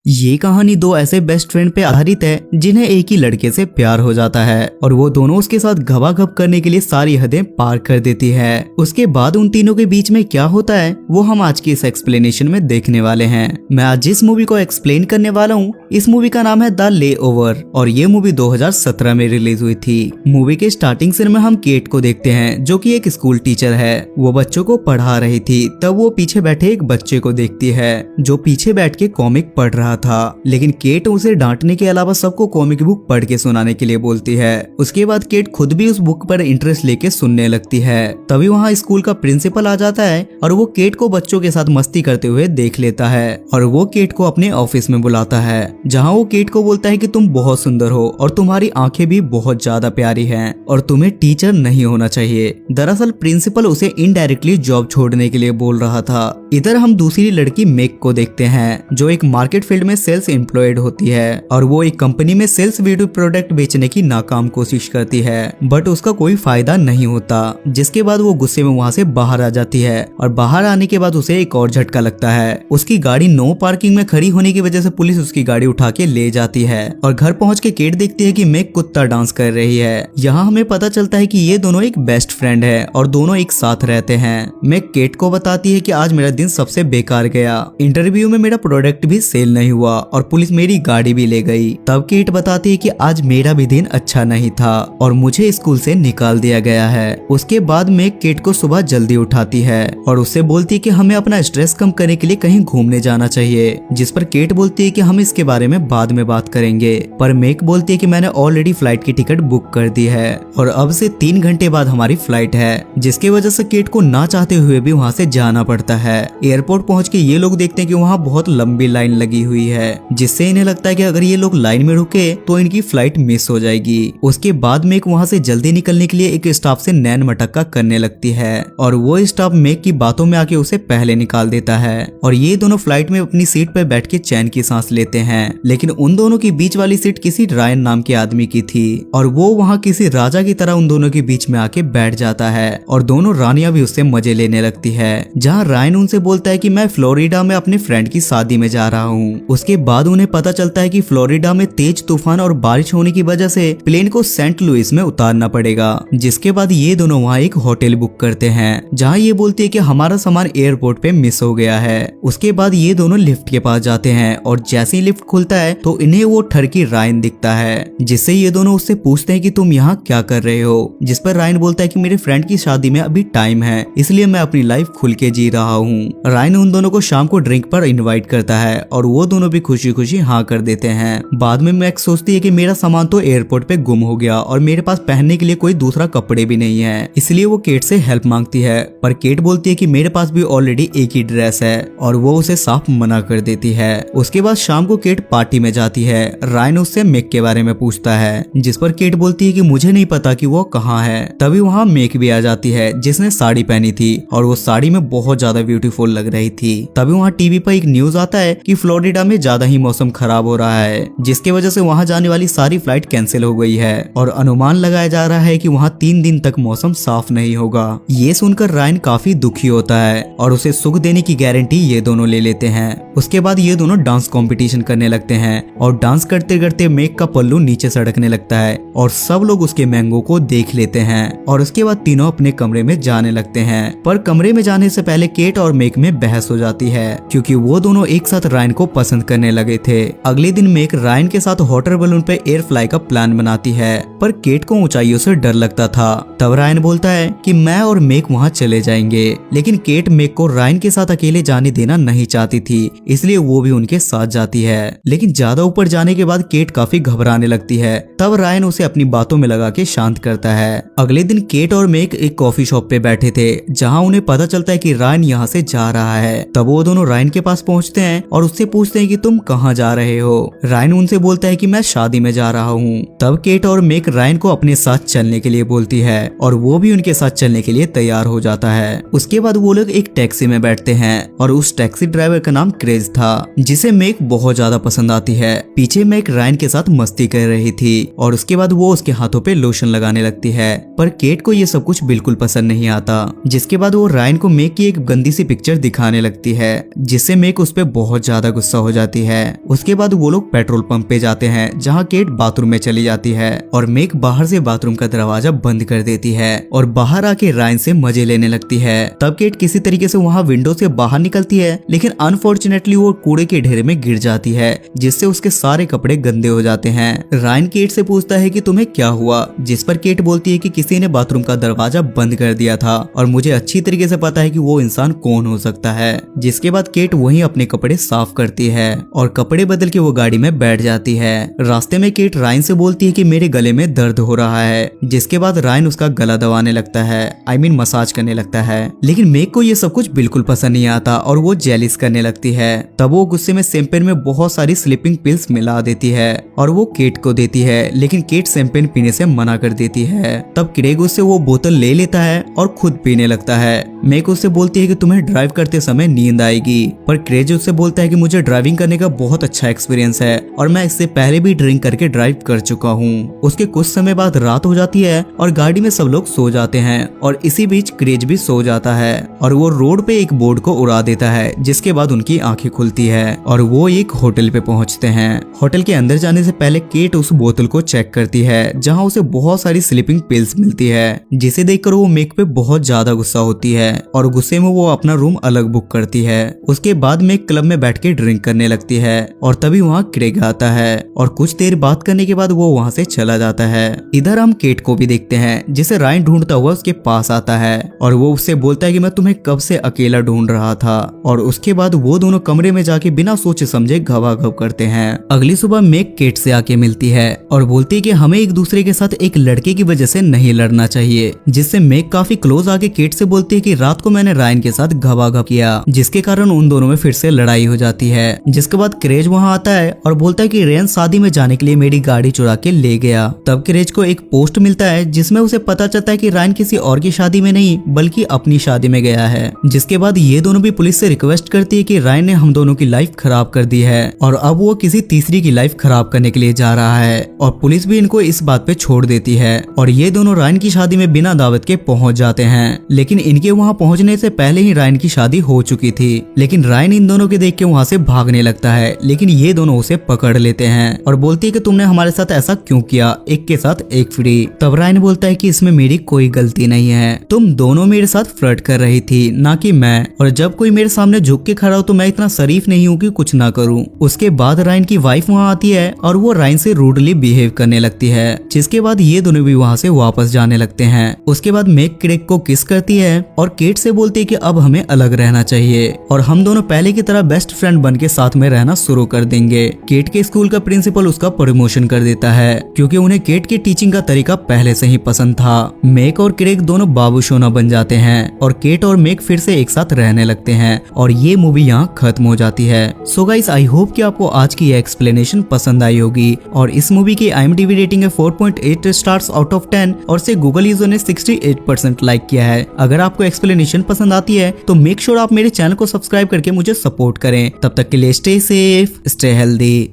ये कहानी दो ऐसे बेस्ट फ्रेंड पे आधारित है जिन्हें एक ही लड़के से प्यार हो जाता है और वो दोनों उसके साथ घबाघब करने के लिए सारी हदें पार कर देती है। उसके बाद उन तीनों के बीच में क्या होता है वो हम आज की इस एक्सप्लेनेशन में देखने वाले हैं। मैं आज जिस मूवी को एक्सप्लेन करने वाला हूँ इस मूवी का नाम है द ले ओवर और ये मूवी 2017 में रिलीज हुई थी। मूवी के स्टार्टिंग सीन में हम केट को देखते हैं जो कि एक स्कूल टीचर है। वो बच्चों को पढ़ा रही थी तब वो पीछे बैठे एक बच्चे को देखती है जो पीछे बैठ के कॉमिक पढ़ रहा था, लेकिन केट उसे डांटने के अलावा सबको कॉमिक बुक पढ़ के सुनाने के लिए बोलती है। उसके बाद केट खुद भी उस बुक पर इंटरेस्ट लेके सुनने लगती है। तभी वहाँ स्कूल का प्रिंसिपल आ जाता है और वो केट को बच्चों के साथ मस्ती करते हुए देख लेता है और वो केट को अपने ऑफिस में बुलाता है जहाँ वो केट को बोलता है कि तुम बहुत सुंदर हो और तुम्हारी आंखें भी बहुत ज्यादा प्यारी हैं और तुम्हें टीचर नहीं होना चाहिए। दरअसल प्रिंसिपल उसे इनडायरेक्टली जॉब छोड़ने के लिए बोल रहा था। इधर हम दूसरी लड़की मेक को देखते हैं जो एक मार्केट फील्ड में सेल्स एम्प्लॉयड होती है और वो एक कंपनी में सेल्स ब्यूटी प्रोडक्ट बेचने की नाकाम कोशिश करती है बट उसका कोई फायदा नहीं होता, जिसके बाद वो गुस्से में वहाँ से बाहर आ जाती है और बाहर आने के बाद उसे एक और झटका लगता है। उसकी गाड़ी नो पार्किंग में खड़ी होने की वजह से पुलिस उसकी गाड़ी उठा के ले जाती है और घर पहुंच के केट देखती है कि मेक कुत्ता डांस कर रही है। यहाँ हमें पता चलता है कि ये दोनों एक बेस्ट फ्रेंड है और दोनों एक साथ रहते हैं। मेक केट को बताती है कि आज मेरा दिन सबसे बेकार गया, इंटरव्यू में मेरा प्रोडक्ट भी सेल नहीं हुआ और पुलिस मेरी गाड़ी भी ले गई। तब केट बताती है कि आज मेरा भी दिन अच्छा नहीं था और मुझे स्कूल से निकाल दिया गया है। उसके बाद मेक केट को सुबह जल्दी उठाती है और उससे बोलती है कि हमें अपना स्ट्रेस कम करने के लिए कहीं घूमने जाना चाहिए, जिस पर केट बोलती है कि हम इसके बारे में बाद में बात करेंगे। पर मेक बोलती है कि मैंने ऑलरेडी फ्लाइट की टिकट बुक कर दी है और अब से 3 घंटे बाद हमारी फ्लाइट है, जिसकी वजह से केट को ना चाहते हुए भी वहाँ से जाना पड़ता है। एयरपोर्ट पहुँच के ये लोग देखते हैं कि वहाँ बहुत लंबी लाइन लगी हुई है, जिससे इन्हें लगता है कि अगर ये लोग लाइन में रुके तो इनकी फ्लाइट मिस हो जाएगी। उसके बाद मेक वहाँ से जल्दी निकलने के लिए एक स्टाफ से नैन मटक्का करने लगती है और वो स्टाफ मेक की बातों में आके उसे पहले निकाल देता है और ये दोनों फ्लाइट में अपनी सीट पर बैठ के चैन की सांस लेते हैं। लेकिन उन दोनों की बीच वाली सीट किसी रायन नाम के आदमी की थी और वो वहाँ किसी राजा की तरह उन दोनों के बीच में आके बैठ जाता है और दोनों रानियां भी उससे मजे लेने लगती है। जहाँ रायन उनसे बोलता है कि मैं फ्लोरिडा में अपने फ्रेंड की शादी में जा रहा हूँ। उसके बाद उन्हें पता चलता है कि फ्लोरिडा में तेज तूफान और बारिश होने की वजह से प्लेन को सेंट लुइस में उतारना पड़ेगा, जिसके बाद ये दोनों वहाँ एक होटल बुक करते हैं जहाँ ये बोलती है कि हमारा सामान एयरपोर्ट पे मिस हो गया है। उसके बाद ये दोनों लिफ्ट के पास जाते हैं और जैसे ही लिफ्ट खुलता है तो इन्हें वो ठरकी रायन दिखता है, जिससे ये दोनों उससे पूछते हैं कि तुम यहाँ क्या कर रहे हो, जिस पर रायन बोलता है कि मेरे फ्रेंड की शादी में अभी टाइम है इसलिए मैं अपनी लाइफ खुल के जी रहा हूँ। रायन उन दोनों को शाम को ड्रिंक पर इन्वाइट करता है और वो दोनों भी खुशी खुशी हाँ कर देते हैं। बाद में मैक्स सोचती है कि मेरा सामान तो एयरपोर्ट पे गुम हो गया और मेरे पास पहनने के लिए कोई दूसरा कपड़े भी नहीं है, इसलिए वो केट से हेल्प मांगती है। पर केट बोलती है कि मेरे पास भी ऑलरेडी एक ही ड्रेस है और वो उसे साफ मना कर देती है। उसके बाद शाम को केट पार्टी में जाती है। रायन उससे मेक के बारे में पूछता है, जिस पर केट बोलती है कि मुझे नहीं पता कि वो कहाँ है। तभी वहाँ मेक भी आ जाती है जिसने साड़ी पहनी थी और वो साड़ी में बहुत ज्यादा ब्यूटीफुल लग रही थी। तभी वहाँ टीवी पर एक न्यूज आता है कि फ्लोरिडा में ज्यादा ही मौसम खराब हो रहा है, जिसकी वजह से वहाँ जाने वाली सारी फ्लाइट कैंसिल हो गई है और अनुमान लगाया जा रहा है कि वहाँ 3 दिन तक मौसम साफ नहीं होगा। ये सुनकर रायन काफी दुखी होता है और उसे सुख देने की गारंटी ये दोनों ले लेते हैं। उसके बाद ये दोनों डांस कंपटीशन करने लगते हैं और डांस करते करते मेक का पल्लू नीचे सड़कने लगता है और सब लोग उसके मैंगो को देख लेते हैं और उसके बाद तीनों अपने कमरे में जाने लगते हैं। पर कमरे में जाने से पहले केट और मेक में बहस हो जाती है क्योंकि वो दोनों एक साथ रायन को पसंद करने लगे थे। अगले दिन मेक रायन के साथ हॉटर बलून पे एयर फ्लाई का प्लान बनाती है, पर केट को ऊंचाइयों से डर लगता था। तब रायन बोलता है कि मैं और मेक वहाँ चले जाएंगे, लेकिन केट मेक को रायन के साथ अकेले जाने देना नहीं चाहती थी, इसलिए वो भी उनके साथ जाती है। लेकिन ज्यादा ऊपर जाने के बाद केट काफी घबराने लगती है। तब रायन उसे अपनी बातों में लगा के शांत करता है। अगले दिन केट और मेक एक कॉफी शॉप पे बैठे थे जहाँ उन्हें पता चलता है कि रायन यहाँ से जा रहा है। तब वो दोनों रायन के पास पहुँचते हैं और उससे पूछते हैं कि तुम कहाँ जा रहे हो। रायन उनसे बोलता है कि मैं शादी में जा रहा हूँ। तब केट और मेक रायन को अपने साथ चलने के लिए बोलती है और वो भी उनके साथ चलने के लिए तैयार हो जाता है। उसके बाद वो लोग एक टैक्सी में बैठते हैं और उस टैक्सी ड्राइवर का नाम क्रेज था, जिसे मेक बहुत ज्यादा पसंद आती है। पीछे मेक रायन के साथ मस्ती कर रही थी और उसके बाद वो उसके हाथों पे लोशन लगाने लगती है, पर केट को ये सब कुछ बिल्कुल पसंद नहीं आता। जिसके बाद वो रायन को मेक की एक गंदी सी पिक्चर दिखाने लगती है, जिससे मेक उस पे बहुत ज्यादा गुस्सा हो जाती है। उसके बाद वो लोग पेट्रोल पंप पे जाते हैं जहाँ केट बाथरूम में चली जाती है और मेक बाहर से बाथरूम का दरवाजा बंद कर देती है और बाहर आके रायन से मजे लेने लगती है। तब केट किसी तरीके से वहाँ विंडो से बाहर निकलती है, लेकिन अनफॉर्चुनेटली वो कूड़े के ढेर में गिर जाती है जिससे उसके सारे कपड़े गंदे हो जाते हैं। रायन केट से पूछता है कि तुम्हें क्या हुआ, जिस पर केट बोलती है कि किसी ने बाथरूम का दरवाजा बंद कर दिया था और मुझे अच्छी तरीके से पता है कि वो इंसान कौन हो सकता है। जिसके बाद केट वहीं अपने कपड़े साफ करती है और कपड़े बदल के वो गाड़ी में बैठ जाती है। रास्ते में केट रायन से बोलती है कि मेरे गले में दर्द हो रहा है, जिसके बाद रायन उसका गला दबाने लगता है, मसाज करने लगता है। लेकिन मेक को ये सब कुछ बिल्कुल पसंद नहीं आता और वो जेलिस करने लगती है। तब वो गुस्से में शैंपेन में बहुत सारी स्लीपिंग पिल्स मिला देती है और वो केट को देती है, लेकिन केट शैंपेन पीने से मना कर देती है। तब क्रेग उससे वो बोतल ले लेता है और खुद पीने लगता है। मेक उससे बोलती है कि तुम्हें ड्राइव करते समय नींद आएगी, पर क्रेग उससे बोलता है कि मुझे ड्राइविंग करने का बहुत अच्छा एक्सपीरियंस है और मैं इससे पहले भी ड्रिंक करके ड्राइव कर चुका हूँ। उसके कुछ समय बाद रात हो जाती है और गाड़ी में सब लोग सो जाते हैं और इसी बीच क्रेज भी सो जाता है और वो रोड पे एक बोर्ड को उड़ा देता है, जिसके बाद उनकी आंखें खुलती है और वो एक होटल पे पहुंचते हैं। होटल के अंदर जाने से पहले केट उस बोतल को चेक करती है जहां उसे बहुत सारी स्लीपिंग पिल्स मिलती है, जिसे देखकर वो मेक पे बहुत ज्यादा गुस्सा होती है और गुस्से में वो अपना रूम अलग बुक करती है। उसके बाद मेक क्लब में बैठ के ड्रिंक करने लगती है और तभी वहाँ क्रेग आता है और कुछ देर बात करने के बाद वो वहाँ से चला जाता है। इधर हम केट को भी देखते हैं जिसे रायन ढूंढता हुआ उसके पास आता है और वो उससे बोलता है कि मैं तुम्हें कब से अकेला ढूंढ रहा था। और उसके बाद वो दोनों कमरे में जाके बिना सोचे समझे घबाघब करते हैं। अगली सुबह मेक केट से आके मिलती है और बोलती है कि हमें एक दूसरे के साथ एक लड़के की वजह से नहीं लड़ना चाहिए, जिससे मेक काफी क्लोज आके केट से बोलती है कि रात को मैंने रायन के साथ घबाघब किया, जिसके कारण उन दोनों में फिर से लड़ाई हो जाती है। जिसके बाद क्रेज वहाँ आता है और बोलता है कि रेन शादी में जाने के लिए मेरी गाड़ी चुरा के ले गया। तब क्रेज को एक पोस्ट मिलता है जिसमें उसे पता चलता है कि रायन किसी और की शादी में नहीं बल्कि अपनी शादी में गया है। जिसके बाद ये दोनों भी पुलिस से रिक्वेस्ट करती है कि रायन ने हम दोनों की लाइफ खराब कर दी है और अब वो किसी तीसरी की लाइफ खराब करने के लिए जा रहा है और पुलिस भी इनको इस बात पे छोड़ देती है और ये दोनों रायन की शादी में बिना दावत के पहुंच जाते हैं। लेकिन इनके वहाँ पहुंचने से पहले ही रायन की शादी हो चुकी थी। लेकिन रायन इन दोनों के देख के वहाँ से भागने लगता है, लेकिन ये दोनों उसे पकड़ लेते हैं और बोलती है कि तुमने हमारे साथ ऐसा क्यों किया, एक के साथ एक फ्री। तब रायन बोलता है कि इसमें मेरी कोई गलती नहीं है, तुम दोनों मेरे साथ फ्लर्ट कर रही थी ना कि मैं, और जब कोई मेरे सामने झुक के खड़ा हो तो मैं इतना शरीफ नहीं हूँ कि कुछ ना करूँ। उसके बाद रायन की वाइफ वहाँ आती है और वो रायन से रूडली बिहेव करने लगती है, जिसके बाद ये दोनों भी वहाँ से वापस जाने लगते हैं। उसके बाद मेक क्रेग को किस करती है और केट से बोलती है कि अब हमें अलग रहना चाहिए और हम दोनों पहले की तरह बेस्ट फ्रेंड बन के साथ में रहना शुरू कर देंगे। केट के स्कूल का प्रिंसिपल उसका प्रमोशन कर देता है क्योंकि उन्हें केट की टीचिंग का तरीका पहले से ही पसंद था। मेक और क्रेग दोनों बाबू सोना बन जाते हैं और केट और मेक फिर से एक साथ रहने लगते हैं और ये मूवी यहाँ खत्म हो जाती है। सो गाइस, आई होप कि आपको आज की ये एक्सप्लेनेशन पसंद आई होगी और इस मूवी की IMDb रेटिंग है 4.8 स्टार्स आउट ऑफ 10 और से गूगल यूजर ने 68% लाइक किया है। अगर आपको एक्सप्लेनेशन पसंद आती है तो मेक श्योर आप मेरे चैनल को सब्सक्राइब करके मुझे सपोर्ट करें। तब तक के लिए स्टे सेफ, स्टे हेल्दी।